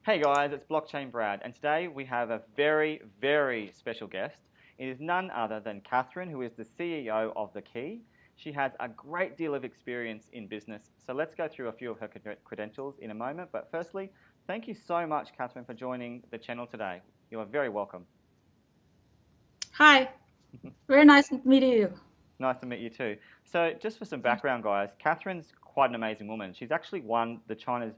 Hey guys, it's BlockchainBrad, and today we have a very, very special guest. It is none other than Catherine, who is the CEO of TheKey. She has a great deal of experience in business, so let's go through a few of her credentials in a moment. But firstly, thank you so much, Catherine, for joining the channel today. You are very welcome. Hi, very nice meeting you. It's nice to meet you too. So, just for some background, guys, Catherine's quite an amazing woman. She's actually won the China's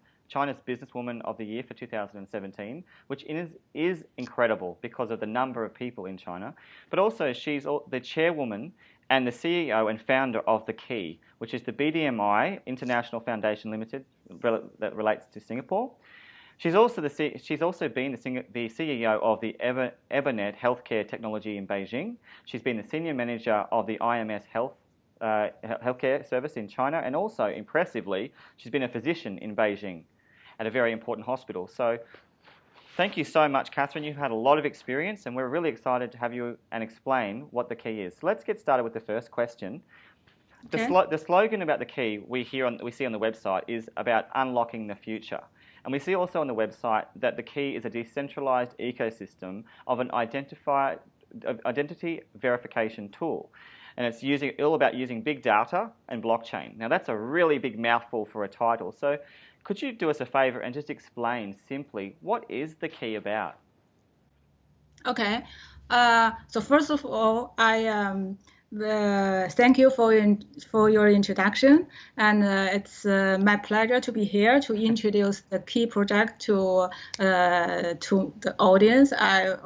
Businesswoman of the Year for 2017, which is incredible because of the number of people in China. But also, she's the chairwoman and the CEO and founder of TheKey, which is the BDMI International Foundation Limited that relates to Singapore. She's also been the CEO of the Evernet Healthcare Technology in Beijing. She's been the senior manager of the IMS Healthcare Service in China, and also, impressively, she's been a physician in Beijing at a very important hospital. So thank you so much, Catherine. You've had a lot of experience, and we're really excited to have you and explain what TheKey is. So let's get started with the first question. Okay. The slogan about TheKey we see on the website is about unlocking the future. And we see also on the website that TheKey is a decentralized ecosystem of an identity verification tool. And it's all about using big data and blockchain. Now that's a really big mouthful for a title. So could you do us a favor and just explain simply what is TheKey about? Okay. So first of all, thank you for your introduction, and it's my pleasure to be here to introduce the THEKEY project to the audience. I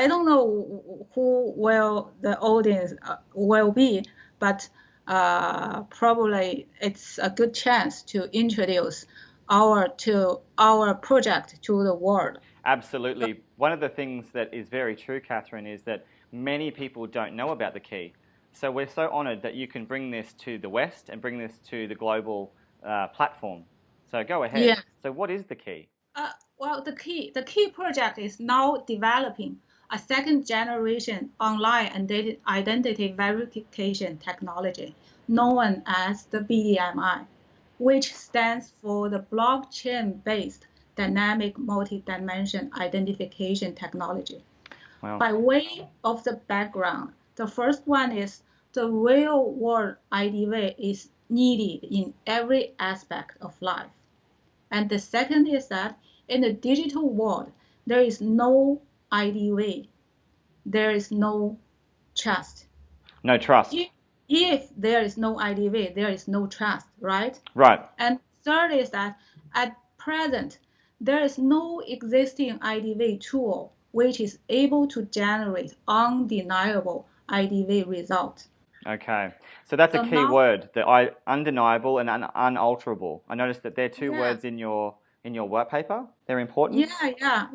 don't know who will the audience will be, but probably it's a good chance to introduce our project to the world. Absolutely. One of the things that is very true, Catherine, is that many people don't know about TheKey. So we're so honored that you can bring this to the West and bring this to the global platform. So go ahead. Yeah. So what is TheKey? Well, the THEKEY project is now developing a second generation online identity verification technology known as the BDMI, which stands for the blockchain-based dynamic multi-dimension identification technology. Wow. By way of the background, the first one is the real world IDV is needed in every aspect of life. And the second is that in the digital world, there is no IDV, there is no trust. No trust. If there is no IDV, there is no trust, right? Right. And third is that at present, there is no existing IDV tool which is able to generate undeniable IDV results. Okay. So that's a So key now, word, the undeniable and unalterable. I noticed that there are two yeah, words in your white paper. They're important. yeah.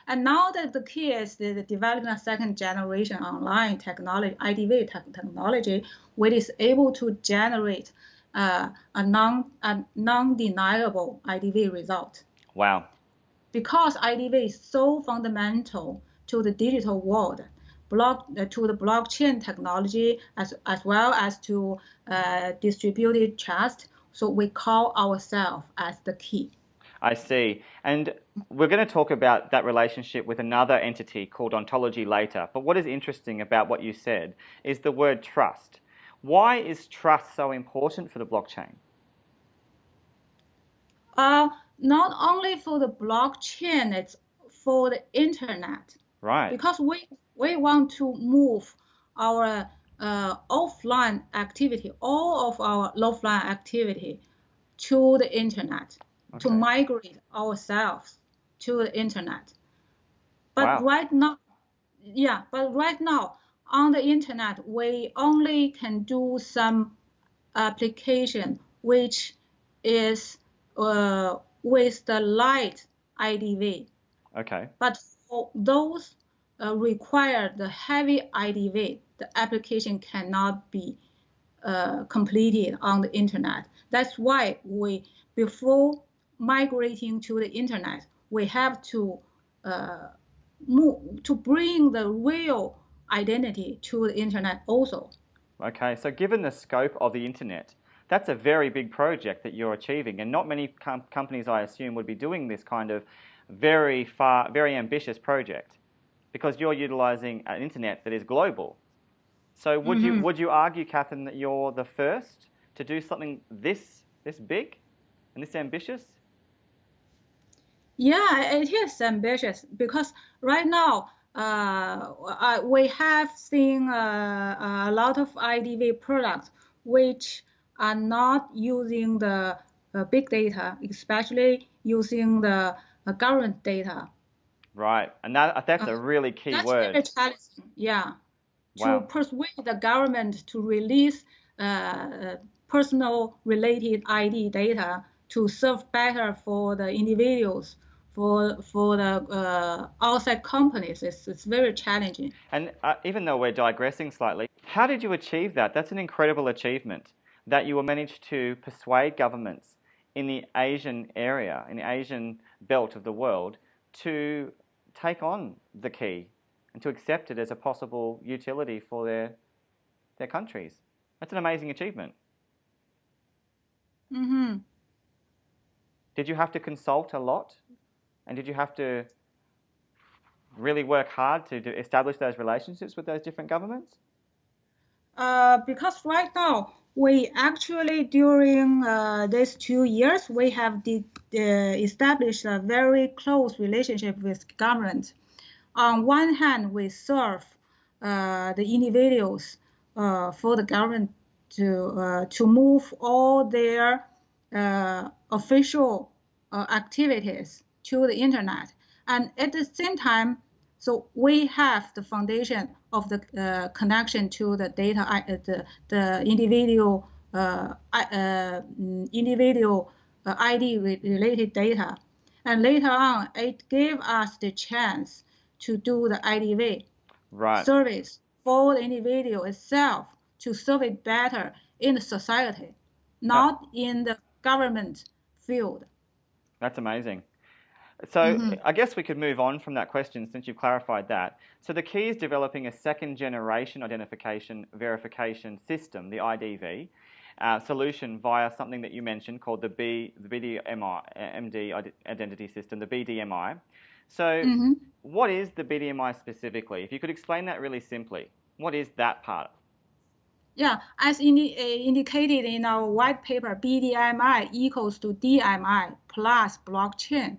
And now that the key is the developing a second generation online technology, IDV technology, which is able to generate a non-deniable IDV result. Wow. Because IDV is so fundamental to the digital world, to the blockchain technology, as well as to distributed trust. So we call ourselves as the key. I see. And we're going to talk about that relationship with another entity called Ontology later. But what is interesting about what you said is the word trust. Why is trust so important for the blockchain? Not only for the blockchain, it's for the internet. Right. Because we want to move our offline activity, all of our offline activity to the internet, to Okay. migrate ourselves to the internet. But Wow. right now on the internet, we only can do some application which is with the light IDV. Okay. But for those require the heavy IDV, the application cannot be completed on the internet. That's why before migrating to the internet, we have to bring the real identity to the internet also. Okay. So given the scope of the internet, That's a very big project that you're achieving, and not many companies, I assume, would be doing this kind of very ambitious project, because you're utilizing an internet that is global. So would you argue, Catherine, that you're the first to do something this big and this ambitious? Yeah, it is ambitious because right now we have seen a lot of IDV products which are not using the big data, especially using the government data. Right, and that's a really key That's word. very challenging, yeah, to Wow. persuade the government to release personal related ID data to serve better for the individuals, for the outside companies. It's very challenging. And even though we're digressing slightly, how did you achieve that? That's an incredible achievement, that you managed to persuade governments in the Asian area, in the Asian belt of the world, to take on the key and to accept it as a possible utility for their countries. That's an amazing achievement. Mm-hmm. Did you have to consult a lot? And did you have to really work hard to establish those relationships with those different governments? Because right now, we actually, during these 2 years, we have established a very close relationship with government. On one hand, we serve the individuals for the government to move all their official activities to the internet. And at the same time, so we have the foundation of the connection to the data, the individual ID related data. And later on, it gave us the chance to do the IDV service for the individual itself to serve it better in the society, not in the government field. That's amazing. So I guess we could move on from that question since you've clarified that. So the key is developing a second generation identification verification system, the IDV, solution via something that you mentioned called the BDMI, MD identity system, the BDMI. So what is the BDMI specifically? If you could explain that really simply, what is that part? Yeah, as indicated in our white paper, BDMI equals to DMI plus blockchain.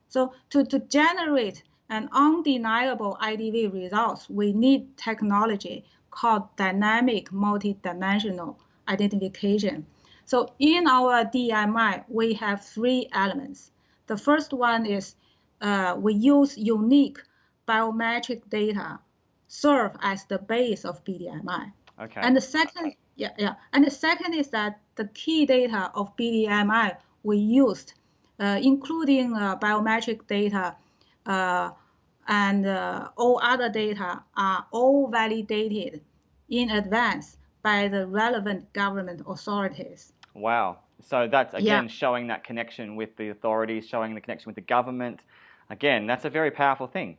So to generate an undeniable IDV results, we need technology called dynamic multidimensional identification. So in our DMI, we have 3 elements. The first one is we use unique biometric data serve as the base of BDMI. Okay. And the second, and the second is that the key data of BDMI we used, including biometric data and all other data, are all validated in advance by the relevant government authorities. Wow. So that's, again, showing that connection with the authorities, showing the connection with the government. Again, that's a very powerful thing.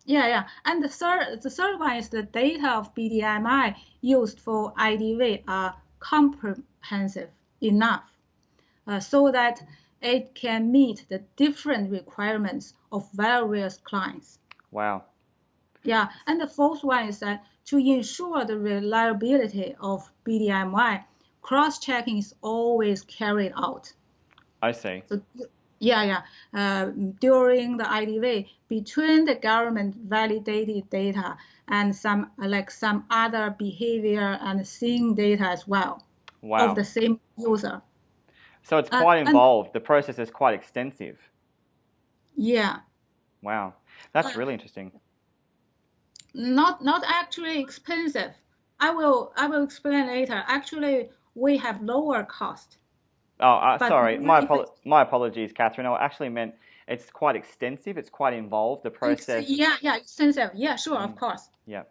Yeah. And the third one is the data of BDMI used for IDV are comprehensive enough so that it can meet the different requirements of various clients. Wow. Yeah, and the fourth one is that to ensure the reliability of BDMI, cross-checking is always carried out. I see. So, during the IDV, between the government validated data and some other behavior and scene data as well. Wow. Of the same user. So it's quite involved. The process is quite extensive. Yeah. Wow, that's really interesting. Not actually expensive. I will explain later. Actually, we have lower cost. Oh, sorry. My apologies, Catherine. I actually meant it's quite extensive. It's quite involved. The process. Extensive. Yeah, sure, of course. Yeah.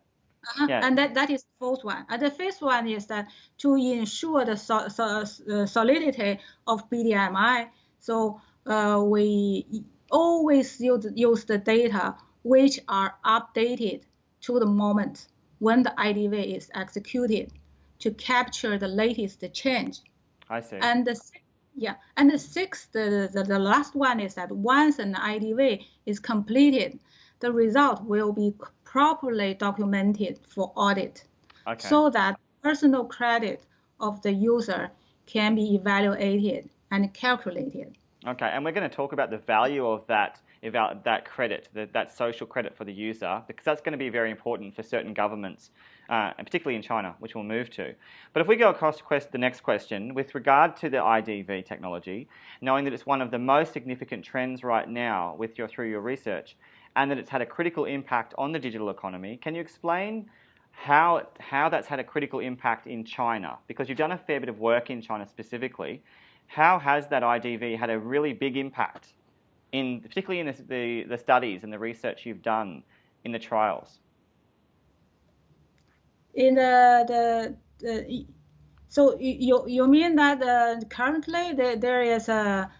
And that is the fourth one. And the fifth one is that to ensure the solidity of BDMI, so we always use the data which are updated to the moment when the IDV is executed to capture the latest change. I see. And the sixth, the last one is that once an IDV is completed, the result will be properly documented for audit, so that personal credit of the user can be evaluated and calculated. Okay, and we're going to talk about the value of that credit, that social credit for the user, because that's going to be very important for certain governments, and particularly in China, which we'll move to. But if we go across to the next question, with regard to the IDV technology, knowing that it's one of the most significant trends right now through your research, and that it's had a critical impact on the digital economy, can you explain how that's had a critical impact in China? Because you've done a fair bit of work in China specifically. How has that IDV had a really big impact, particularly in the studies and the research you've done in the trials? In so you mean that currently there is a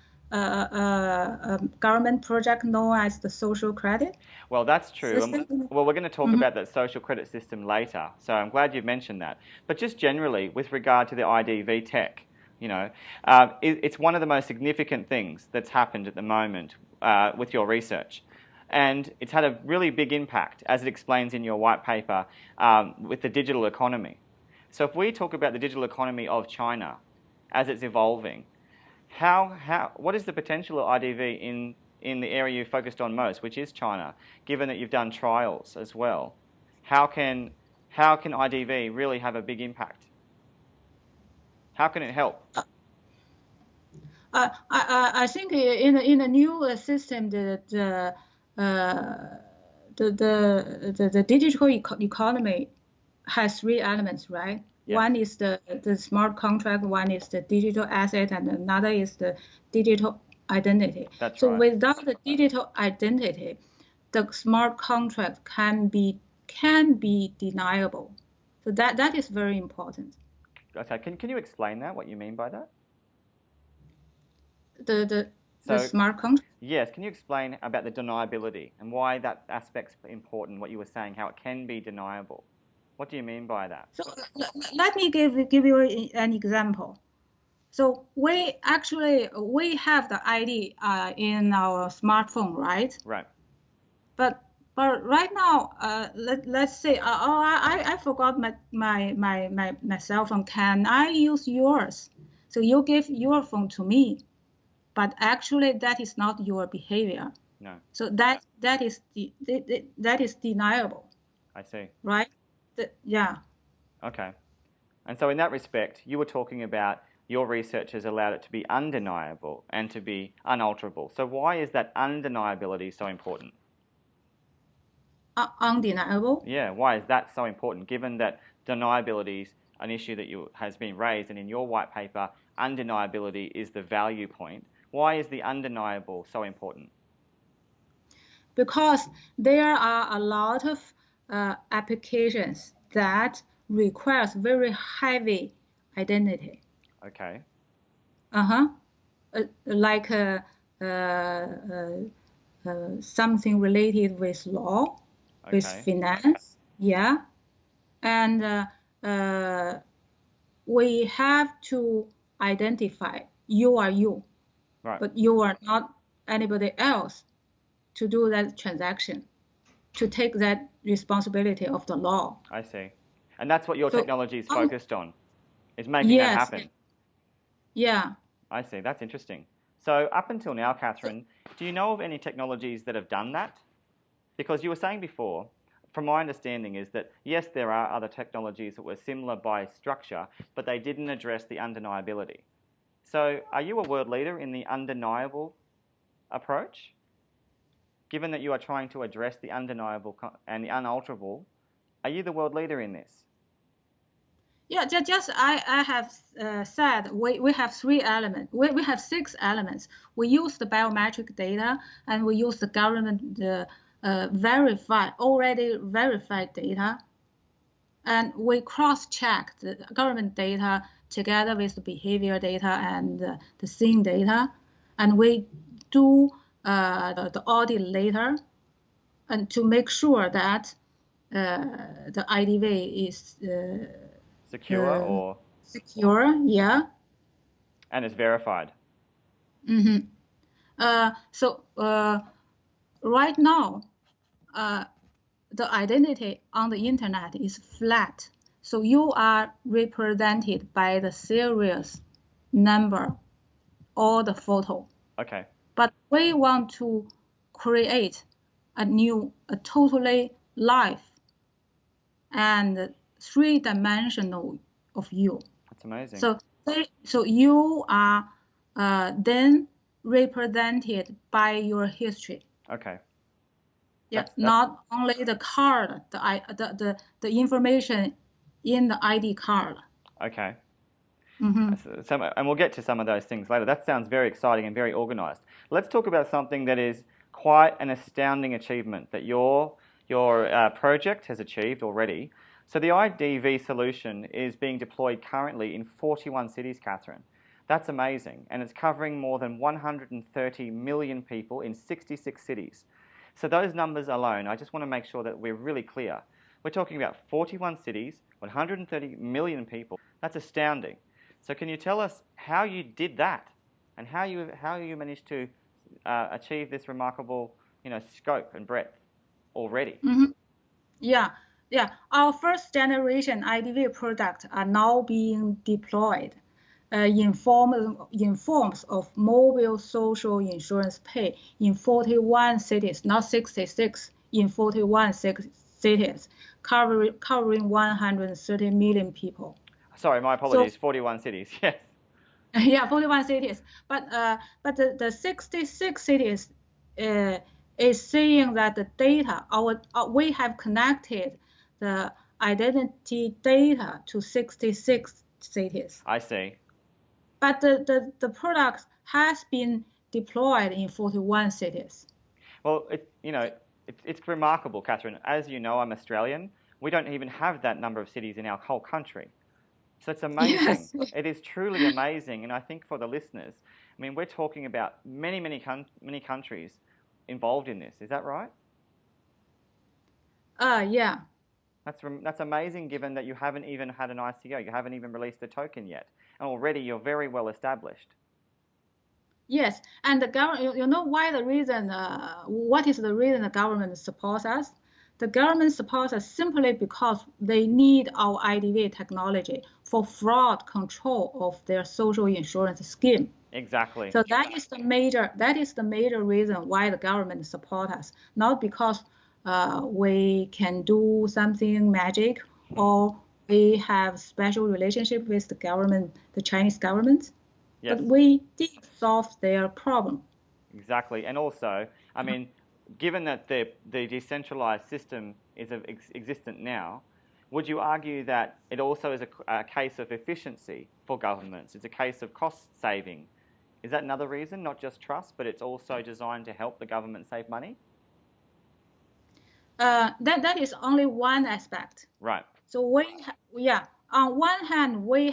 government project known as the social credit? Well, that's true. Well, we're going to talk about that social credit system later, so I'm glad you've mentioned that. But just generally, with regard to the IDV tech, it's one of the most significant things that's happened at the moment with your research. And it's had a really big impact, as it explains in your white paper, with the digital economy. So if we talk about the digital economy of China as it's evolving, what is the potential of IDV in the area you focused on most, which is China, given that you've done trials as well? How can IDV really have a big impact? How can it help? I think in the new system, the digital economy has three elements, right? Yes. One is the smart contract, one is the digital asset, and another is the digital identity. That's so right. Without the digital identity, the smart contract can be deniable. So that is very important. Okay, can you explain that? What you mean by that? The smart contract? Yes, can you explain about the deniability and why that aspect's important, what you were saying, how it can be deniable? What do you mean by that? So let me give you an example. So we have the ID in our smartphone, right? Right. But right now, let's say, I forgot my cell phone. Can I use yours? So you give your phone to me, but actually that is not your behavior. No. So that is deniable. I see. Right? Yeah. Okay. And so in that respect, you were talking about your research has allowed it to be undeniable and to be unalterable. So why is that undeniability so important? Undeniable? Yeah, why is that so important, given that deniability is an issue that has been raised, and in your white paper, undeniability is the value point. Why is the undeniable so important? Because there are a lot of applications that requires very heavy identity. Okay. Like something related with law, okay, with finance, yeah. And we have to identify you are you, right, but you are not anybody else to do that transaction, to take that responsibility of the law. I see. And that's what your technology is focused on, is making that happen. Yeah. I see. That's interesting. So up until now, Catherine, do you know of any technologies that have done that? Because you were saying before, from my understanding, is that yes, there are other technologies that were similar by structure, but they didn't address the undeniability. So are you a world leader in the undeniable approach? Given that you are trying to address the undeniable and the unalterable, are you the world leader in this? Yeah, just I have said we have three elements. We have 6 elements. We use the biometric data, and we use the government already verified data, and we cross-check the government data together with the behavior data and the scene data, and we do the audit later, and to make sure that the IDV is Secure or? secure, yeah. And it's verified. Mm-hmm. So right now, the identity on the internet is flat. So you are represented by the serial number or the photo. Okay. But we want to create a totally live and three-dimensional of you. That's amazing. So you are then represented by your history. Okay. Yeah, not only the card, the information in the ID card. Okay. Mm-hmm. And we'll get to some of those things later. That sounds very exciting and very organized. Let's talk about something that is quite an astounding achievement that your project has achieved already. So the IDV solution is being deployed currently in 41 cities, Catherine. That's amazing. And it's covering more than 130 million people in 66 cities. So those numbers alone, I just want to make sure that we're really clear. We're talking about 41 cities, 130 million people. That's astounding. So can you tell us how you did that and how you managed to achieve this remarkable, scope and breadth already? Mm-hmm. Yeah. Our first generation IDV products are now being deployed in forms of mobile social insurance pay in 41 cities, not 66, in 41 cities, covering 130 million people. Sorry, my apologies. 41 cities. Yes. Yeah, 41 cities. But the 66 cities is saying that the data, we have connected the identity data to 66 cities. I see. But the product has been deployed in 41 cities. Well, it's remarkable, Catherine. As you know, I'm Australian. We don't even have that number of cities in our whole country. So it's amazing. Yes. It is truly amazing. And I think for the listeners, I mean, we're talking about many countries involved in this. Is that right? Yeah. That's amazing given that you haven't even had an ICO. You haven't even released a token yet. And already you're very well established. Yes, and the government, you know why the reason, what is the reason the government supports us? The government supports us simply because they need our IDV technology for fraud control of their social insurance scheme. Exactly. So that is the major reason why the government supports us, not because we can do something magic or we have special relationship with the government, the Chinese government. Yes. But we did solve their problem. Exactly. And also, I mean, given that the decentralized system is existent now, would you argue that it also is a case of efficiency for governments? It's a case of cost saving. Is that another reason, not just trust, but it's also designed to help the government save money? That is only one aspect. Right. So on one hand, we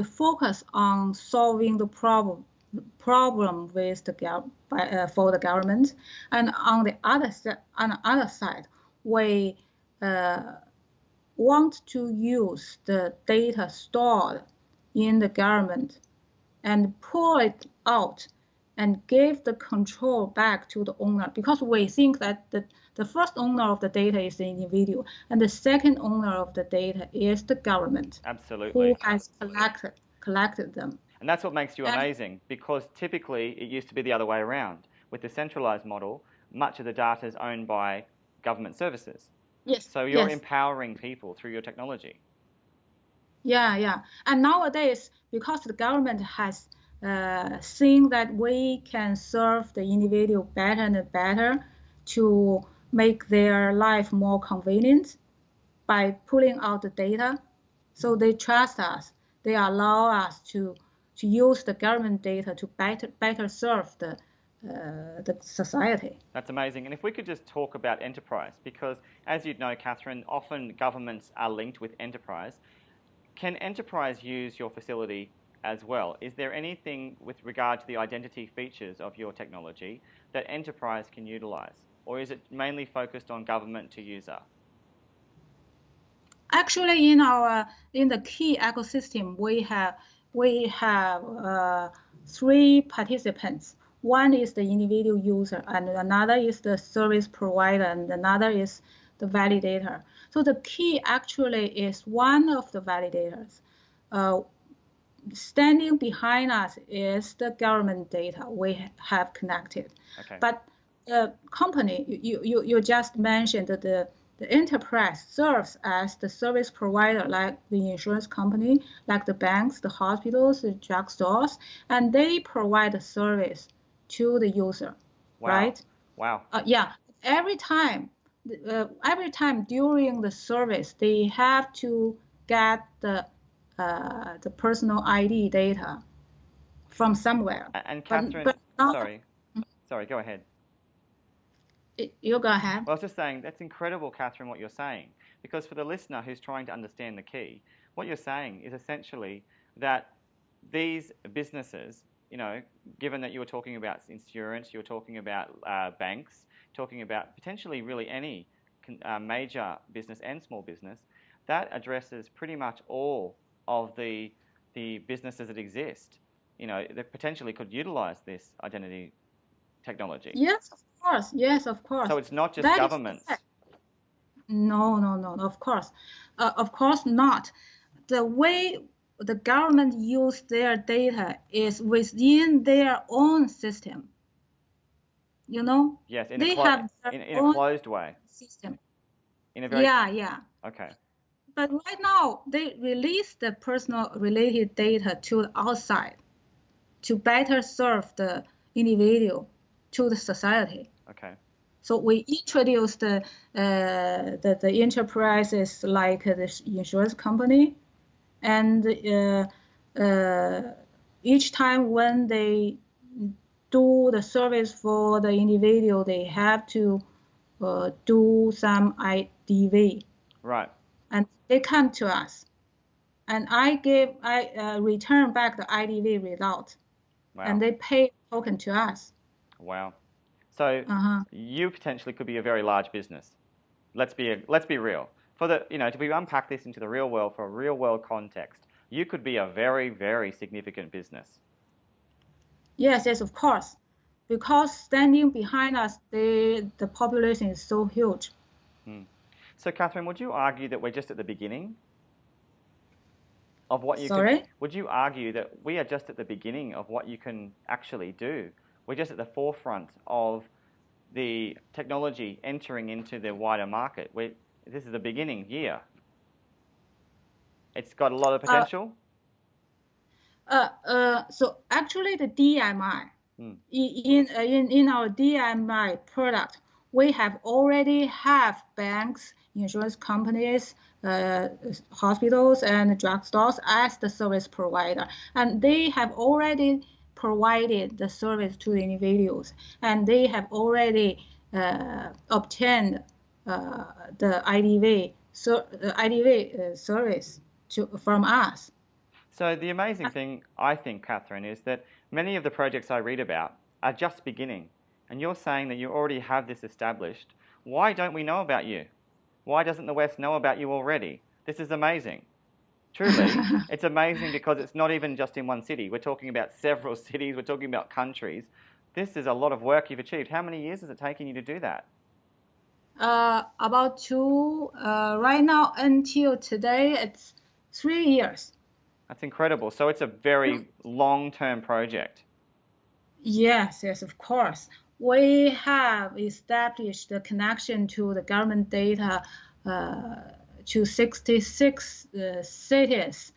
focus on solving the problem with for the government, and on the other side, we want to use the data stored in the government and pull it out and give the control back to the owner, because we think that the first owner of the data is the individual and the second owner of the data is the government. Absolutely. Who has collected them. And that's what makes you amazing, because typically it used to be the other way around. With the centralized model, much of the data is owned by government services. Yes. So you're empowering people through your technology. Yeah. And nowadays, because the government has seen that we can serve the individual better and better to make their life more convenient by pulling out the data, so they trust us. They allow us to use the government data to better serve the society. That's amazing. And if we could just talk about enterprise, because as you'd know, Catherine, often governments are linked with enterprise. Can enterprise use your facility as well? Is there anything with regard to the identity features of your technology that enterprise can utilize? Or is it mainly focused on government to user? Actually, in the key ecosystem, we have three participants. One is the individual user, and another is the service provider, and another is the validator. So the key actually is one of the validators. Standing behind us is the government data we have connected. Okay. But the company, you just mentioned that the enterprise serves as the service provider, like the insurance company, like the banks, the hospitals, the drugstores, and they provide the service to the user, Wow. right? Wow. Yeah, every time during the service, they have to get the personal ID data from somewhere. And Catherine, sorry, go ahead. You go ahead. Well, I was just saying, that's incredible, Catherine, what you're saying. Because for the listener who's trying to understand the key, what you're saying is essentially that these businesses, given that you were talking about insurance, you were talking about banks, talking about potentially really any major business and small business, that addresses pretty much all of the businesses that exist, that potentially could utilize this identity technology. Yes, of course. Yes, of course. So it's not just that governments. No, of course not. The way the government use their data is within their own system. Yes, in they a have in a closed way. System. In a very Yeah. Okay. But right now they release the personal related data to the outside to better serve the individual to the society. Okay. So we introduced the enterprises like the insurance company, and each time when they do the service for the individual, they have to do some IDV. Right. And they come to us, and I return back the IDV result. Wow. And they pay token to us. Wow. So you potentially could be a very large business. Let's be real. To be unpack this into the real world for a real world context, you could be a very, very significant business. Yes, of course. Because standing behind us, the population is so huge. So Catherine, would you argue that we're just at the beginning of what you Sorry? Would you argue that we are just at the beginning of what you can actually do? We're just at the forefront of the technology entering into the wider market. This is the beginning year. It's got a lot of potential. So actually, the DMI in our DMI product, we already have banks, insurance companies, hospitals, and drugstores as the service provider, and they have already provided the service to individuals, and they have already obtained the IDV service from us. So the amazing thing, I think, Catherine, is that many of the projects I read about are just beginning. And you're saying that you already have this established. Why don't we know about you? Why doesn't the West know about you already? This is amazing. Truly, it's amazing because it's not even just in one city. We're talking about several cities. We're talking about countries. This is a lot of work you've achieved. How many years has it taken you to do that? About two. Right now, until today, it's 3 years. That's incredible. So it's a very long-term project. Yes, of course. We have established the connection to the government data to 66 cities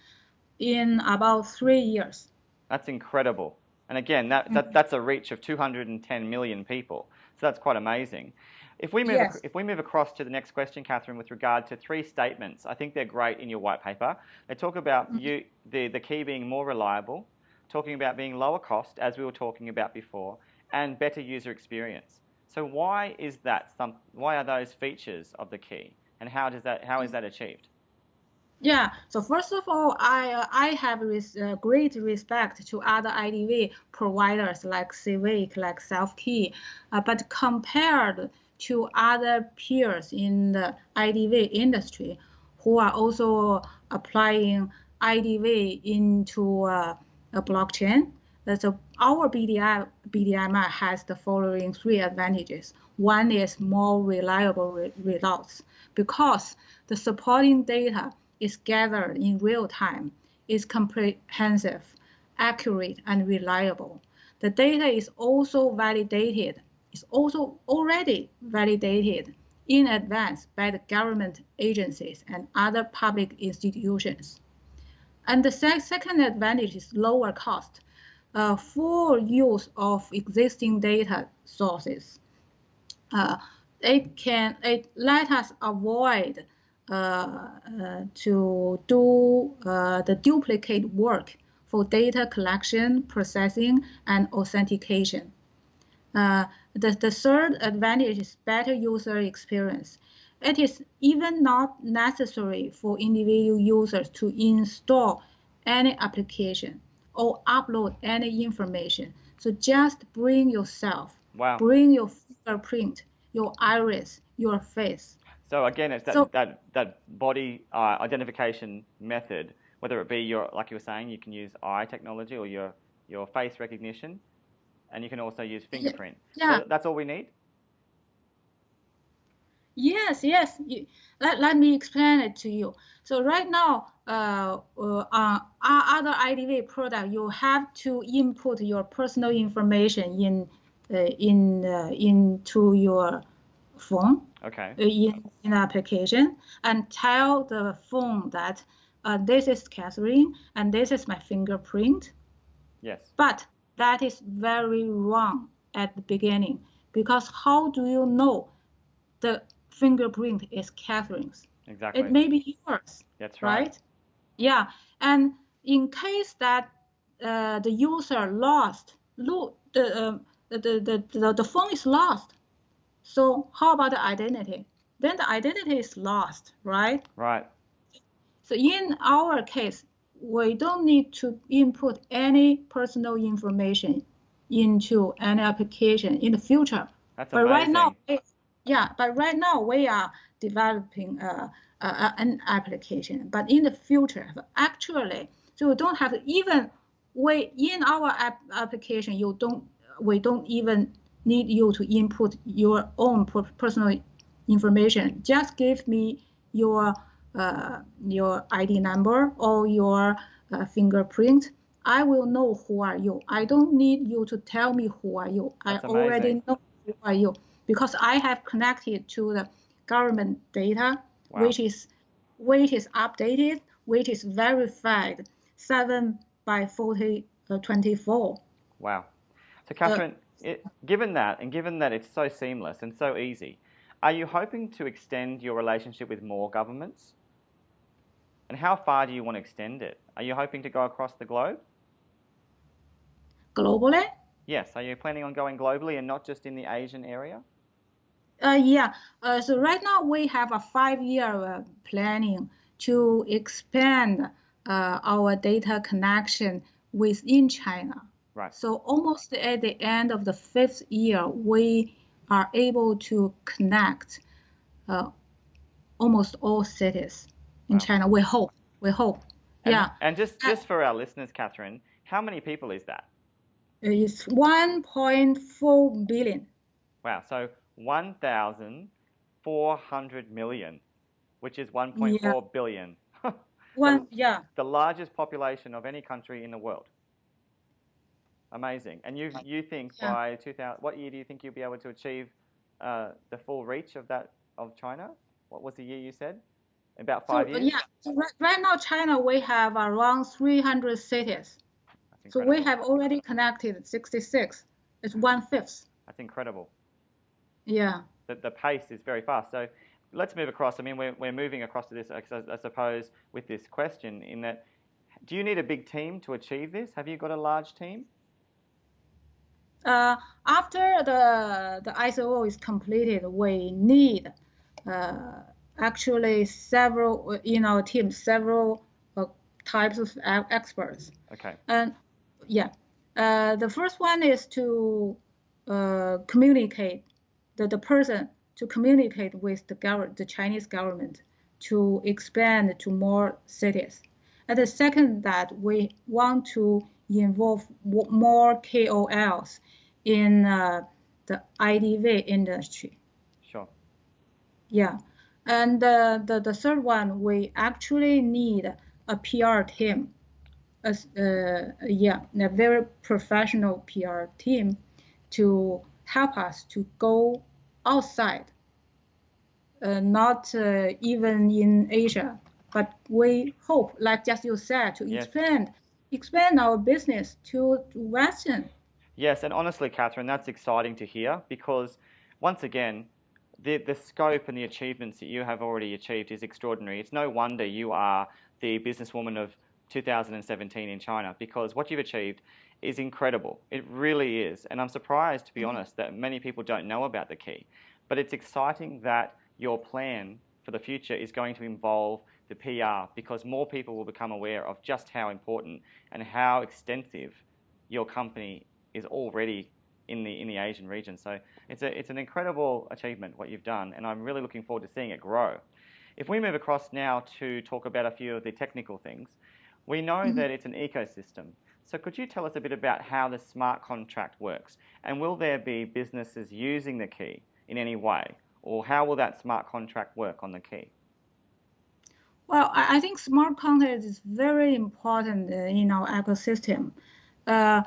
in about 3 years. That's incredible. And again, that's a reach of 210 million people. So that's quite amazing. If we move across to the next question, Catherine, with regard to 3 statements, I think they're great in your white paper. They talk about the key being more reliable, talking about being lower cost, as we were talking about before, and better user experience. So why is that? Why are those features of the key, and how is that achieved? Yeah. So first of all, I have great respect to other IDV providers like Civic, like TheKey, but compared to other peers in the IDV industry who are also applying IDV into a blockchain. So our BDMI has the following 3 advantages. One is more reliable results because the supporting data is gathered in real time, is comprehensive, accurate, and reliable. The data is also validated, is also already validated in advance by the government agencies and other public institutions. And the second advantage is lower cost. Full use of existing data sources. It let us avoid to do the duplicate work for data collection, processing, and authentication. The third advantage is better user experience. It is even not necessary for individual users to install any application or upload any information. So just bring yourself, Wow. bring your fingerprint, your iris, your face. So again, it's that body identification method, whether it be your, like you were saying, you can use eye technology or your face recognition, and you can also use fingerprint. Yeah. So that's all we need? Yes. Let me explain it to you. So right now, on other IDV product, you have to input your personal information into your phone. Okay. In application, and tell the phone that this is Catherine and this is my fingerprint. Yes. But that is very wrong at the beginning, because how do you know the fingerprint is Catherine's? Exactly. It may be yours. That's right. Right? Yeah. And in case that the user lost, the phone is lost. So how about the identity? Then the identity is lost, right? Right. So in our case, we don't need to input any personal information into any application in the future. That's but amazing. Right now we are developing an application. But in the future, actually, so you don't have to even in our application, we don't even need you to input your own personal information. Just give me your ID number or your fingerprint. I will know who are you. I don't need you to tell me who are you. That's I already amazing. know who are you, because I have connected to the government data, Wow. which is updated, which is verified 7 by 24. Wow. So Catherine, given that it's so seamless and so easy, are you hoping to extend your relationship with more governments? And how far do you want to extend it? Are you hoping to go across the globe? Globally? Yes. Are you planning on going globally and not just in the Asian area? Yeah. So right now we have a 5-year planning to expand our data connection within China. Right. So almost at the end of the 5th year, we are able to connect almost all cities in China. We hope. Yeah. And just for our listeners, Catherine, how many people is that? It's 1.4 billion. Wow. So 1,400 million, which is 1.4 billion. The largest population of any country in the world. Amazing. And you think by 2000, what year do you think you'll be able to achieve the full reach of China? What was the year you said? About 5 years? Yeah. So right now, China, we have around 300 cities. So we have already connected 66. It's 1/5. That's incredible. Yeah. The pace is very fast. So let's move across. I mean, we're moving across to this, I suppose, with this question, in that, do you need a big team to achieve this? Have you got a large team? After the ISO is completed, we need actually several, in our team, several types of experts. Okay. And the first one is to communicate, the person to communicate with the Chinese government to expand to more cities. And the second, that we want to involve more KOLs in the IDV industry. Sure. Yeah. And the third one, we actually need a PR team, a very professional PR team to help us to go outside, not even in Asia, but we hope, like just you said, to Yes. expand our business to Western. Yes, and honestly, Catherine, that's exciting to hear because, once again, the scope and the achievements that you have already achieved is extraordinary. It's no wonder you are the businesswoman of 2017 in China, because what you've achieved is incredible. It really is. And I'm surprised, to be honest, that many people don't know about TheKey. But it's exciting that your plan for the future is going to involve the PR, because more people will become aware of just how important and how extensive your company is already in the Asian region. So it's an incredible achievement what you've done, and I'm really looking forward to seeing it grow. If we move across now to talk about a few of the technical things, we know that it's an ecosystem. So could you tell us a bit about how the smart contract works? And will there be businesses using TheKey in any way? Or how will that smart contract work on TheKey? Well, I think smart contract is very important in our ecosystem. On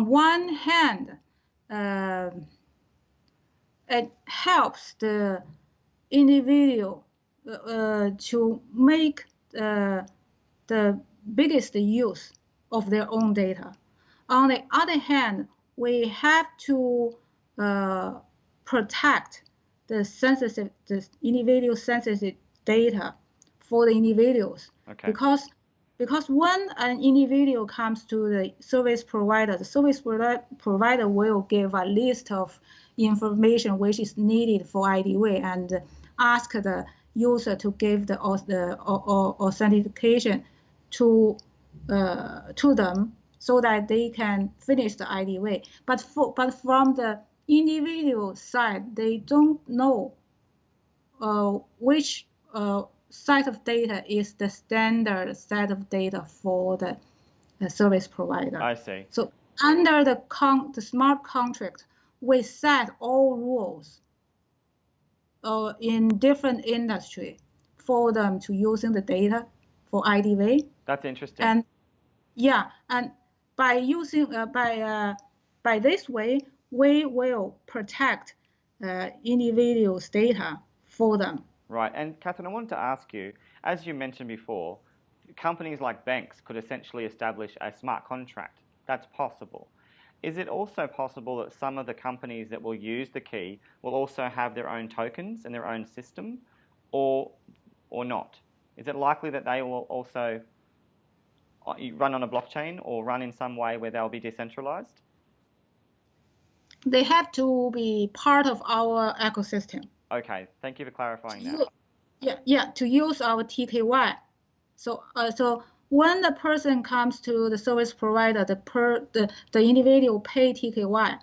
one hand, it helps the individual to make the biggest use of their own data. On the other hand, we have to protect the individual sensitive data for the individuals. Okay. Because when an individual comes to the service provider, the service provider will give a list of information which is needed for IDV and ask the user to give the authentication to them so that they can finish the IDV. But from the individual side, they don't know which set of data is the standard set of data for the service provider. I see. So under the smart contract, we set all rules in different industry for them to using the data for IDV. That's interesting. And yeah, and by using by this way, we will protect individuals' data for them. Right, and Catherine, I wanted to ask you, as you mentioned before, companies like banks could essentially establish a smart contract. That's possible. Is it also possible that some of the companies that will use TheKey will also have their own tokens and their own system, or not? Is it likely that they will also run on a blockchain or run in some way where they'll be decentralized? They have to be part of our ecosystem. Okay, thank you for clarifying that. To use our TKY. So when the person comes to the service provider, the individual pay TKY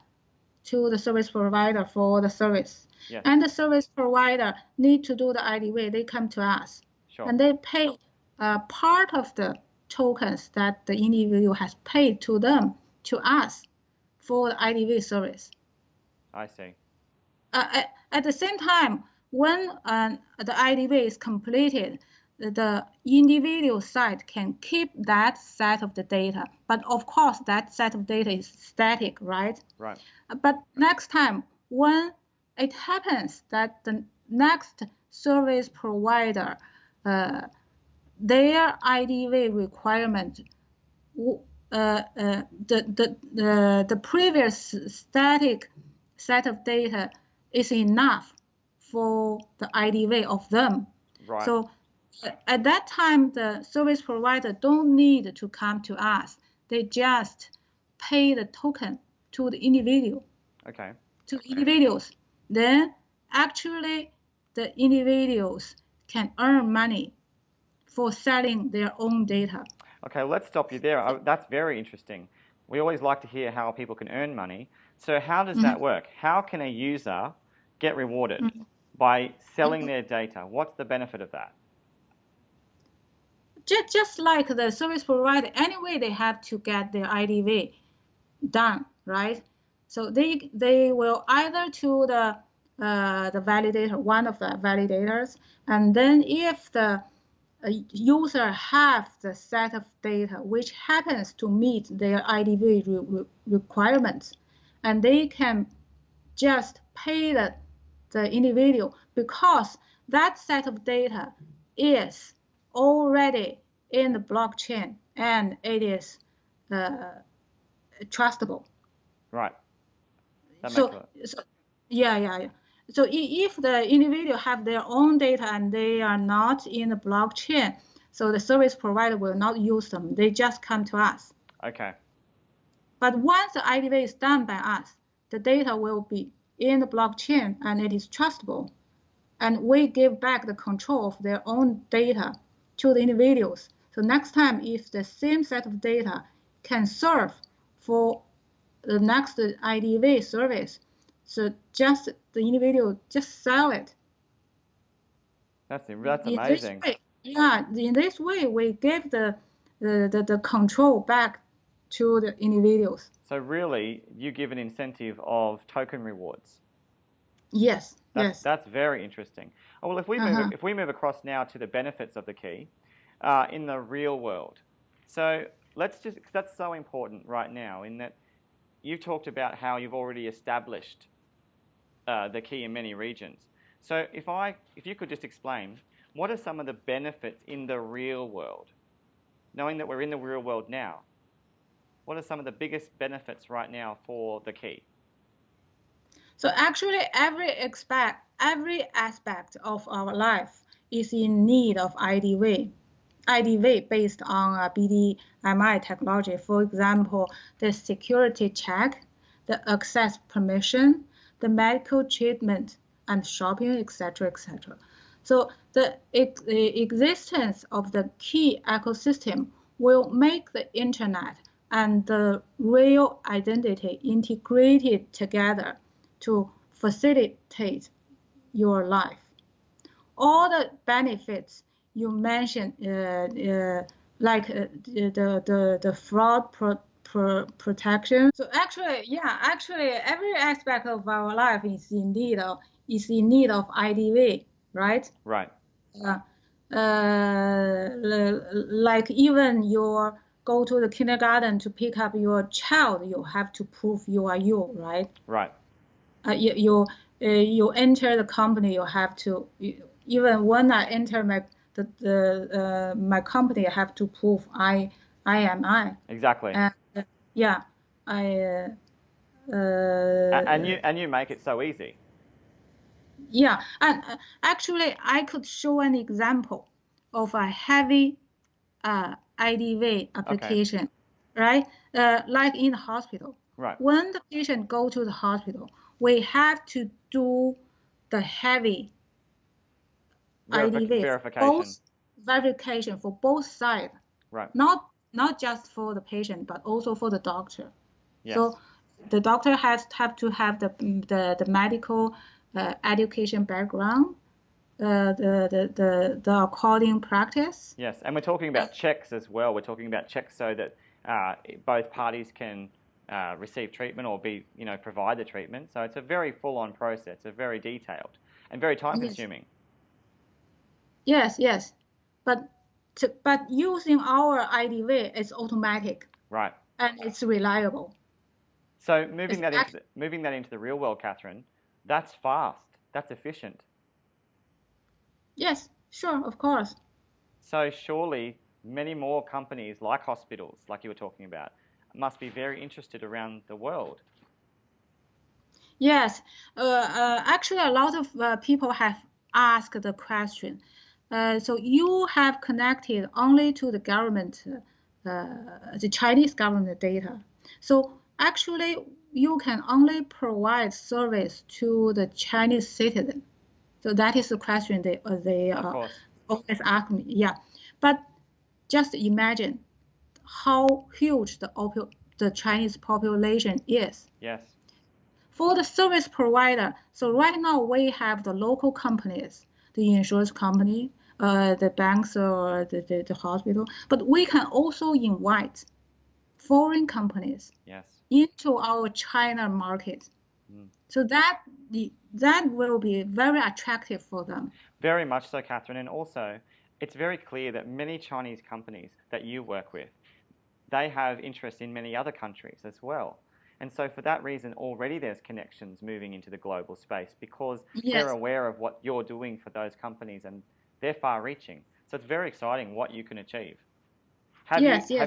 to the service provider for the service. Yes. And the service provider need to do the IDV, they come to us. Sure. And they pay part of the tokens that the individual has paid to them, to us, for the IDV service. I see. At the same time, when the IDV is completed, the individual side can keep that set of the data. But of course, that set of data is static, right? Right. But next time, when it happens that the next service provider, their IDV requirement, the previous static set of data is enough for the IDV of them. Right. So at that time, the service provider don't need to come to us. They just pay the token to the individual. Okay. To individuals. Then actually the individuals can earn money for selling their own data. Okay, let's stop you there. That's very interesting. We always like to hear how people can earn money. So how does that work? How can a user get rewarded? by selling their data. What's the benefit of that? Just like the service provider, anyway, they have to get their IDV done, right? So they will either to the validator, one of the validators, and then if the user have the set of data which happens to meet their IDV requirements, and they can just pay the individual because that set of data is already in the blockchain and it is trustable. Right. That So, makes so yeah. So if the individual have their own data and they are not in the blockchain, so the service provider will not use them. They just come to us. Okay. But once the IDV is done by us, the data will be in the blockchain and it is trustable. And we give back the control of their own data to the individuals. So next time, if the same set of data can serve for the next IDV service, so just the individual just sell it. That's amazing. In this way, we give the control back to the individuals. So really, you give an incentive of token rewards. Yes. That's very interesting. Oh, well, if we move across now to the benefits of the key in the real world. So that's so important right now in that you've talked about how you've already established the key in many regions. So if you could just explain, what are some of the benefits in the real world? Knowing that we're in the real world now, what are some of the biggest benefits right now for the key? So actually, every aspect of our life is in need of IDV. IDV based on BDMI technology. For example, the security check, the access permission, the medical treatment, and shopping, etc., etc. So the existence of the key ecosystem will make the internet and the real identity integrated together to facilitate your life. All the benefits you mentioned, like the fraud protection. So actually, every aspect of our life is in need of IDV, right? Right. Like even your go to the kindergarten to pick up your child, you have to prove you are you, right? Right. You enter the company, you have to. Even when I enter my company, I have to prove I am I. Exactly. And and you make it so easy. Yeah, and actually, I could show an example of a heavy IDV application, right? Like in the hospital. Right. When the patient go to the hospital, we have to do the heavy IDV verification for both sides. Right. Not just for the patient, but also for the doctor. Yes. So the doctor have to have the medical education background, the according practice. Yes, and we're talking about checks as well. We're talking about checks so that both parties can receive treatment or provide the treatment. So it's a very full-on process. It's very detailed and very time-consuming. Yes, but using our IDV, it's automatic. Right. And it's reliable. So moving that into the real world, Catherine, that's fast. That's efficient. Yes, sure, of course. So surely many more companies like hospitals, like you were talking about, must be very interested around the world. Yes, actually a lot of people have asked the question. So you have connected only to the government, the Chinese government data. So actually you can only provide service to the Chinese citizen. So that is the question they always ask me. Yeah, but just imagine how huge the Chinese population is. Yes. for the service provider, so right now we have the local companies, the insurance company, the banks or the hospital, but we can also invite foreign companies Yes. into our China market. So that will be very attractive for them. Very much so, Catherine. And also, it's very clear that many Chinese companies that you work with, they have interest in many other countries as well. And so for that reason, already there's connections moving into the global space because they're aware of what you're doing for those companies and they're far-reaching. So it's very exciting what you can achieve. Have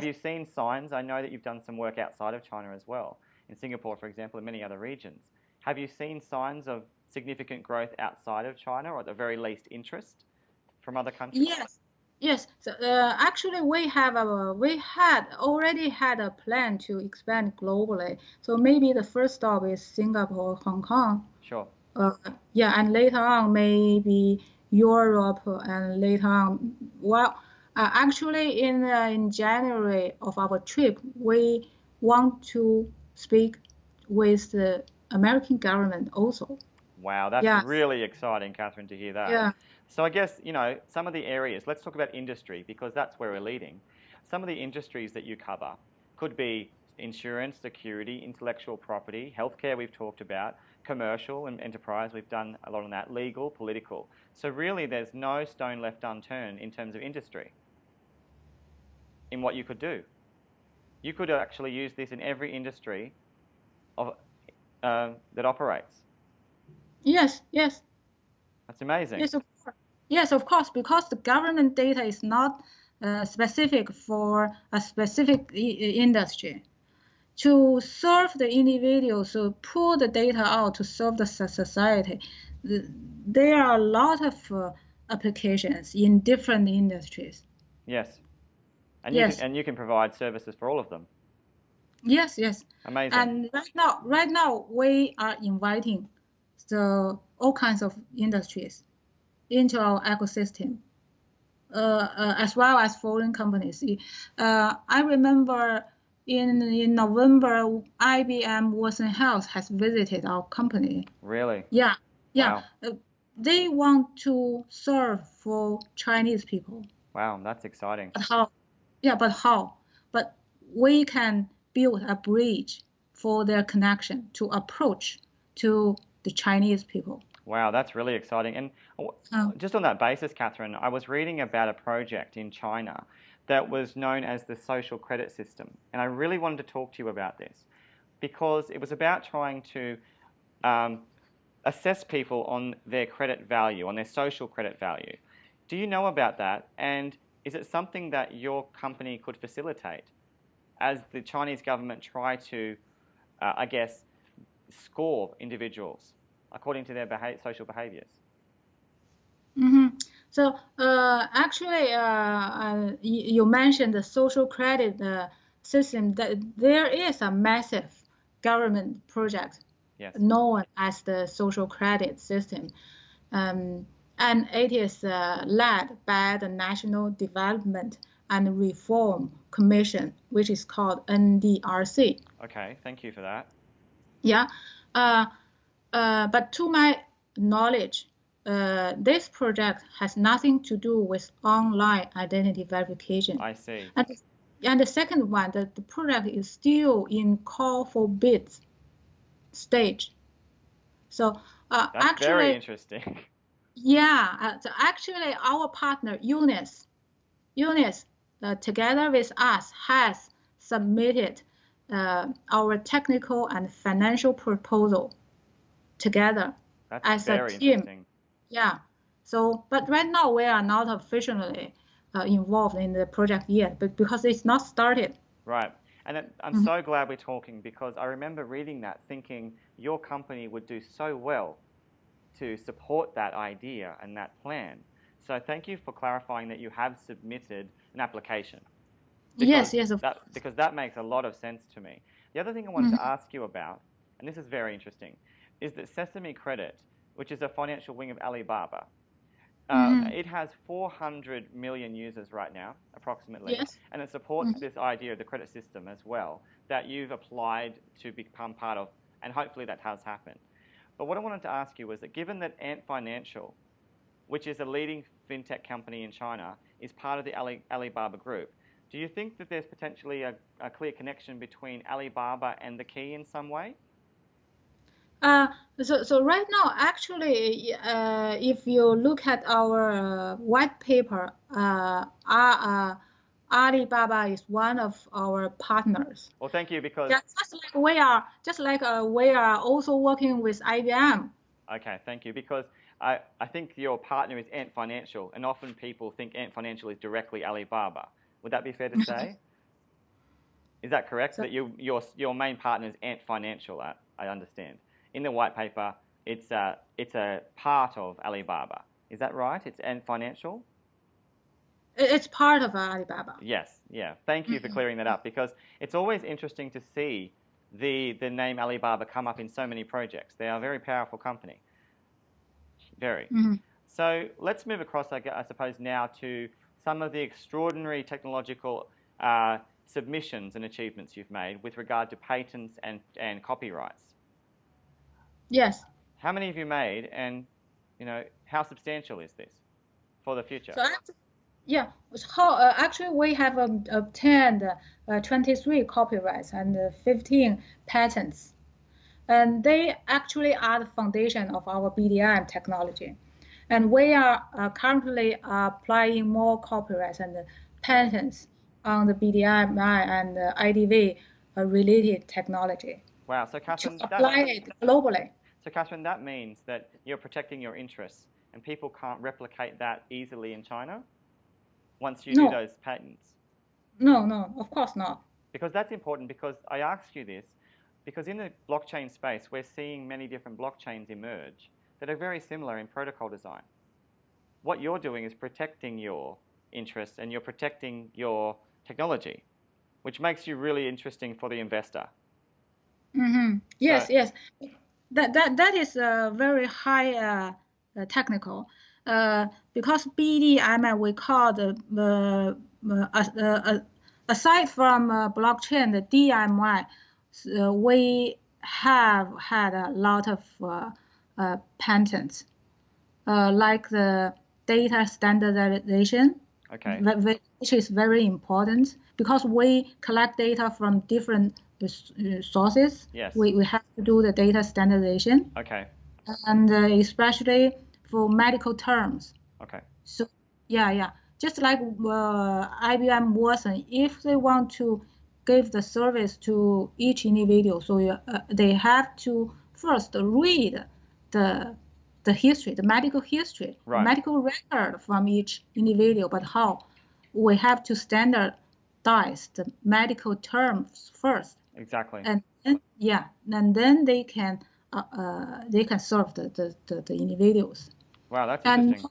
you seen signs? I know that you've done some work outside of China as well, in Singapore, for example, and many other regions. Have you seen signs of significant growth outside of China, or at the very least interest from other countries? Yes. So actually, we had already had a plan to expand globally. So maybe the first stop is Singapore, Hong Kong. Sure. And later on maybe Europe, and later on, actually in January of our trip, we want to speak with the American government also. Wow, that's really exciting, Catherine, to hear that. Yeah. So I guess, some of the areas, let's talk about industry because that's where we're leading. Some of the industries that you cover could be insurance, security, intellectual property, healthcare we've talked about, commercial and enterprise, we've done a lot on that, legal, political. So really there's no stone left unturned in terms of industry in what you could do. You could actually use this in every industry that operates. Yes. That's amazing. Yes, of course, because the government data is not specific for a specific industry. To serve the individuals, so pull the data out to serve the society, there are a lot of applications in different industries. Yes. And you can provide services for all of them. Yes. Amazing. And right now we are inviting all kinds of industries into our ecosystem, as well as foreign companies. I remember in November, IBM Watson Health has visited our company. Really? Yeah. Wow. They want to serve for Chinese people. Wow, that's exciting. But how? But we can build a bridge for their connection to approach to the Chinese people. Wow, that's really exciting. And just on that basis, Catherine, I was reading about a project in China that was known as the social credit system. And I really wanted to talk to you about this because it was about trying to assess people on their credit value, on their social credit value. Do you know about that? And is it something that your company could facilitate as the Chinese government try to, score individuals according to their social behaviors? So actually, you mentioned the social credit system. That there is a massive government project known as the social credit system, and it is led by the National Development and Reform Commission, which is called NDRC. Okay, thank you for that. Yeah, but to my knowledge, this project has nothing to do with online identity verification. I see. And the second one, the project is still in call for bids stage. So that's actually, very interesting. Yeah, so actually our partner Eunice, together with us, has submitted our technical and financial proposal together as a team. Interesting. Yeah. So, but right now we are not officially involved in the project yet, but because it's not started. Right. And I'm so glad we're talking because I remember reading that thinking your company would do so well to support that idea and that plan. So thank you for clarifying that you have submitted an application. Yes, because that makes a lot of sense to me. The other thing I wanted to ask you about, and this is very interesting, is that Sesame Credit, which is a financial wing of Alibaba, it has 400 million users right now, approximately, and it supports this idea of the credit system as well, that you've applied to become part of and hopefully that has happened. But what I wanted to ask you was that given that Ant Financial, which is a leading fintech company in China, is part of the Alibaba group, do you think that there's potentially a clear connection between Alibaba and TheKey in some way? So right now, actually, if you look at our white paper, Alibaba is one of our partners. Well, thank you, because just like we are also working with IBM. Okay, thank you, because I think your partner is Ant Financial, and often people think Ant Financial is directly Alibaba. Would that be fair to say? Is that correct? So, that your main partner is Ant Financial, I understand. In the white paper, it's a part of Alibaba. Is that right? It's Ant Financial? It's part of Alibaba. Yes, yeah. Thank you for clearing that up, because it's always interesting to see the name Alibaba come up in so many projects. They are a very powerful company. Very. So let's move across, I suppose, now to some of the extraordinary technological submissions and achievements you've made with regard to patents and copyrights. Yes. How many have you made, and how substantial is this for the future? So actually we have obtained 23 copyrights and 15 patents, and they actually are the foundation of our BDMI technology. And we are currently applying more copyrights and patents on the BDMI and IDV related technology. Wow, so Catherine, to apply it globally. So Catherine, that means that you're protecting your interests, and people can't replicate that easily in China once you do those patents? No, of course not. Because that's important, because I asked you this, because in the blockchain space, we're seeing many different blockchains emerge that are very similar in protocol design. What you're doing is protecting your interests, and you're protecting your technology, which makes you really interesting for the investor. Yes, so, yes. That is very high technical, because BDMI we call aside from blockchain, the DMI, we have had a lot of patents, like the data standardization, which is very important because we collect data from different sources. Yes. We have to do the data standardization. Okay. And especially for medical terms. Okay. So yeah. Just like IBM Watson, if they want to give the service to each individual, so they have to first read the history, the medical history, right. The medical record from each individual. But how we have to standardize the medical terms first. Exactly. And then they can serve the individuals. Wow, that's interesting.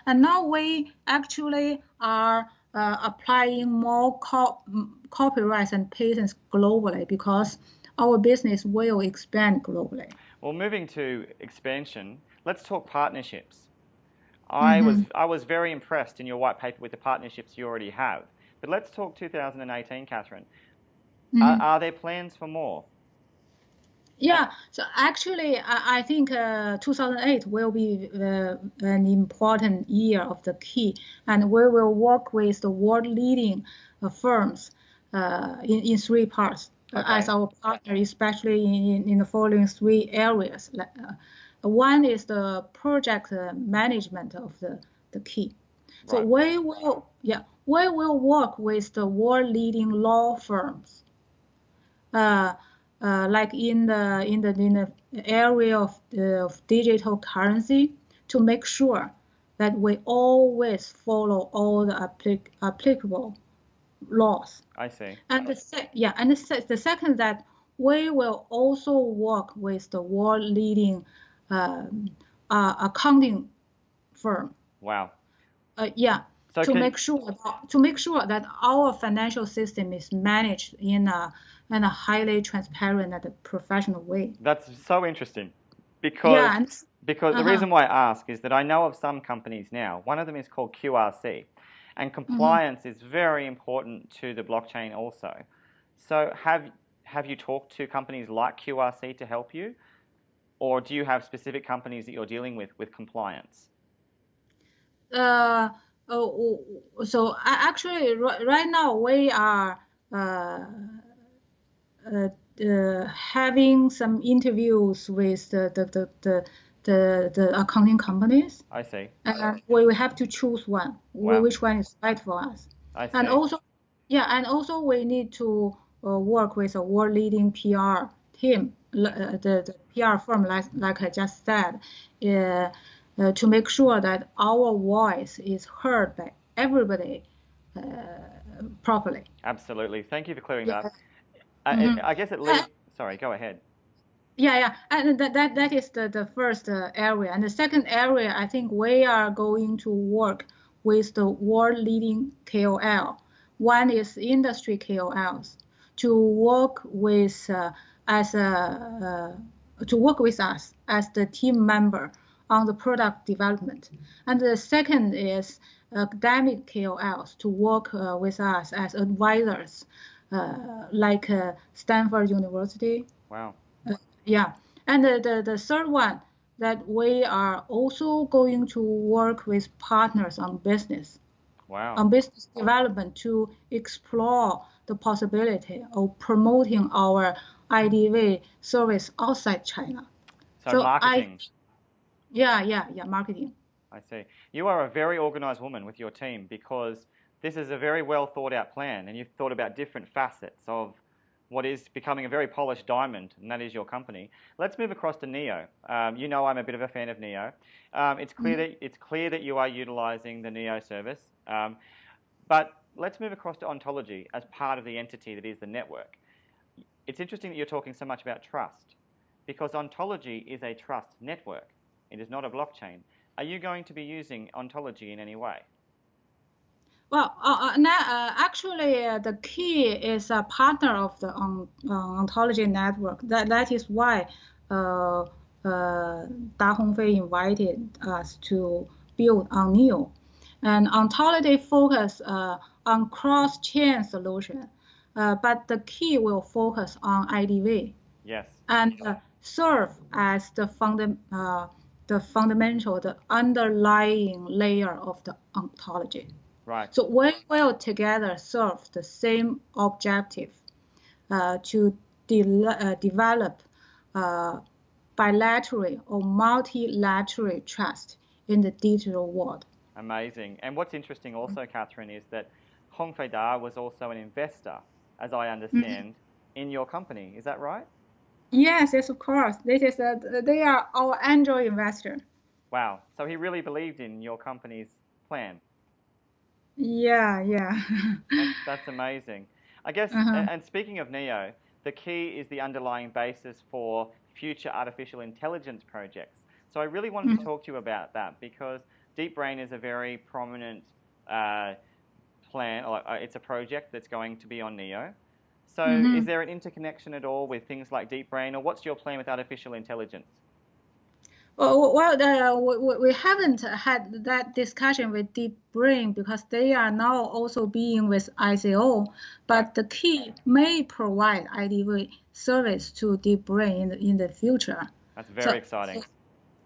And now we actually are applying more copyrights and patents globally because our business will expand globally. Well, moving to expansion, let's talk partnerships. I was very impressed in your white paper with the partnerships you already have. But let's talk 2018, Catherine. Are there plans for more? Yeah, so actually, I think 2008 will be an important year of the key, and we will work with the world-leading firms in three parts as our partner, especially in the following three areas. One is the project management of the key. So we will work with the world-leading law firms. Like in the area of digital currency, to make sure that we always follow all the applicable laws. I see. And the second that we will also work with the world leading accounting firm. Wow. So to make sure that our financial system is managed in a highly transparent and professional way. That's so interesting, because the reason why I ask is that I know of some companies now. One of them is called QRC, and compliance is very important to the blockchain also. So have you talked to companies like QRC to help you? Or do you have specific companies that you're dealing with compliance? Uh, so actually, right now we are having some interviews with the accounting companies. I see. And we have to choose one, Wow. which one is right for us. I And see. also, yeah, and also we need to work with a world-leading PR team, the PR firm, like I just said, to make sure that our voice is heard by everybody properly. Absolutely. Thank you for clearing Yeah. that. Mhm. I guess it leads. Sorry, go ahead. Yeah, and that is the first area. And the second area, I think we are going to work with the world leading KOL. One is industry KOLs to work with to work with us as the team member on the product development. And the second is academic KOLs to work with us as advisors, like Stanford University. Wow. Yeah, and the third one that we are also going to work with partners Wow. on business development to explore the possibility of promoting our IDV service outside China. So So marketing. yeah, marketing. I see. You are a very organized woman with your team because this is a very well thought out plan and you've thought about different facets of what is becoming a very polished diamond, and that is your company. Let's move across to Neo. You know I'm a bit of a fan of Neo. It's clear that you are utilizing the Neo service, but let's move across to Ontology as part of the entity that is the network. It's interesting that you're talking so much about trust because Ontology is a trust network. It is not a blockchain. Are you going to be using Ontology in any way? Well, actually, the key is a partner of the ontology network. That is why Da Hongfei invited us to build on Neo. And ontology focus on cross-chain solution, but the key will focus on IDV. Yes. And serve as the fundamental, the underlying layer of the ontology. Right. So we will together serve the same objective to develop bilateral or multilateral trust in the digital world. Amazing. And what's interesting also, Catherine, is that Hongfei Da was also an investor, as I understand, in your company. Is that right? Yes, of course. They are our angel investor. Wow. So he really believed in your company's plan. Yeah. That's amazing. I guess, Uh-huh. and speaking of Neo, the key is the underlying basis for future artificial intelligence projects. So I really wanted to talk to you about that because Deep Brain is a very prominent plan, or it's a project that's going to be on Neo. So is there an interconnection at all with things like Deep Brain, or what's your plan with artificial intelligence? Well, we haven't had that discussion with Deep Brain because they are now also being with ICO, but the key may provide IDV service to Deep Brain in the future. That's very exciting.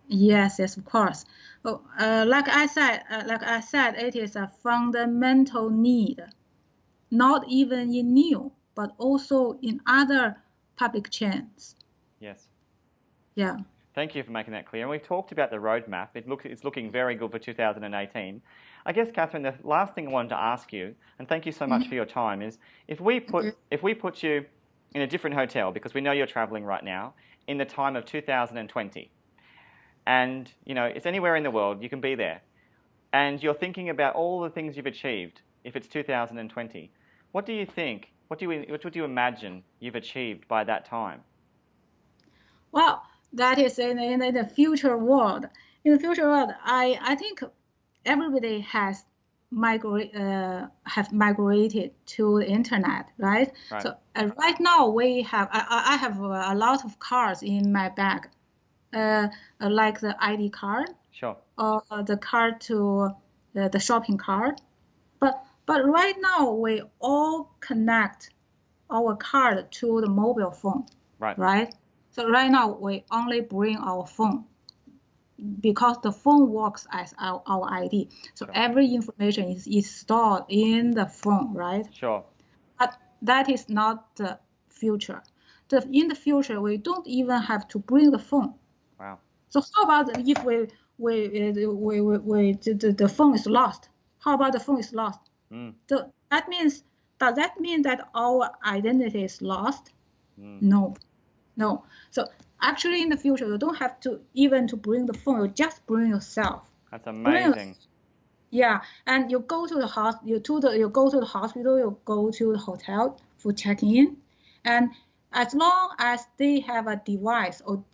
Yes, of course. Like I said, it is a fundamental need, not even in Neo, but also in other public chains. Yes. Yeah. Thank you for making that clear. And we've talked about the roadmap. It's looking very good for 2018. I guess, Catherine, the last thing I wanted to ask you, and thank you so much for your time, is if we put you in a different hotel, because we know you're traveling right now, in the time of 2020, and it's anywhere in the world, you can be there, and you're thinking about all the things you've achieved, if it's 2020, what do you think? What would you imagine you've achieved by that time? Well, that is in the future world. In the future world, I think everybody have migrated to the internet, right? Right. So right now I have a lot of cards in my bag, like the ID card, Sure. or the card to the shopping card. But right now we all connect our card to the mobile phone, Right. right? So right now we only bring our phone because the phone works as our ID. So Sure. every information is stored in the phone, right? Sure. But that is not the future. In the future, we don't even have to bring the phone. Wow. So how about if the phone is lost? How about the phone is lost? So does that mean that our identity is lost? No. So actually, in the future, you don't have to even to bring the phone. You just bring yourself. That's amazing. Yeah, and you go to the hospital. You go to the hospital. You go to the hotel for check-in, and as long as they have a device or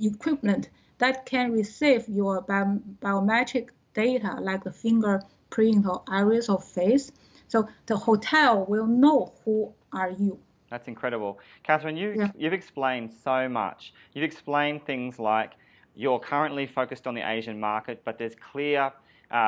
equipment that can receive your biometric data, like the fingerprint or iris or face, so the hotel will know who are you. That's incredible. Catherine, you've explained so much. You've explained things like you're currently focused on the Asian market, but there's clear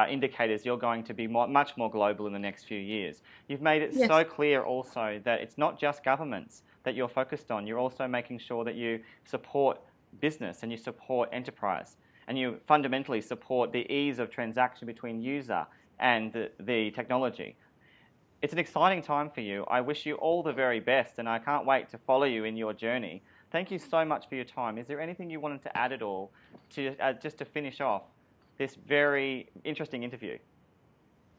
indicators you're going to be much more global in the next few years. You've made it so clear also that it's not just governments that you're focused on. You're also making sure that you support business and you support enterprise and you fundamentally support the ease of transaction between user and the technology. It's an exciting time for you. I wish you all the very best, and I can't wait to follow you in your journey. Thank you so much for your time. Is there anything you wanted to add at all to just to finish off this very interesting interview?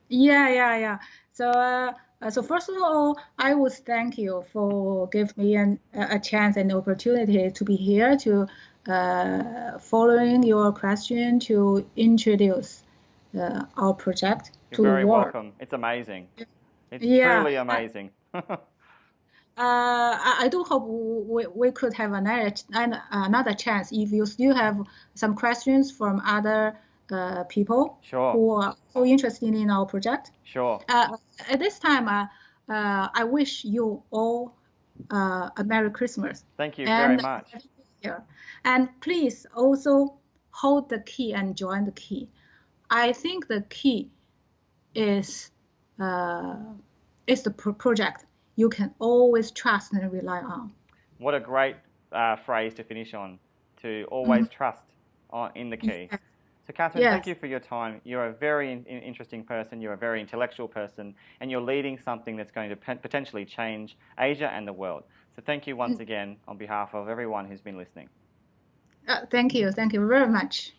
Yeah. So first of all, I would thank you for giving me a chance and opportunity to be here to following your question to introduce our project to the You're very world. welcome. It's amazing. It's Yeah. truly amazing. I do hope we could have another chance if you still have some questions from other people Sure. who are so interested in our project. Sure. At this time, I wish you all a Merry Christmas. Thank you very much. And please also hold the key and join the key. I think the key is the project you can always trust and rely on. What a great phrase to finish on, to always trust in the key. Yes. So Catherine, thank you for your time. You're a very interesting person, you're a very intellectual person, and you're leading something that's going to potentially change Asia and the world. So thank you once again on behalf of everyone who's been listening. Thank you very much.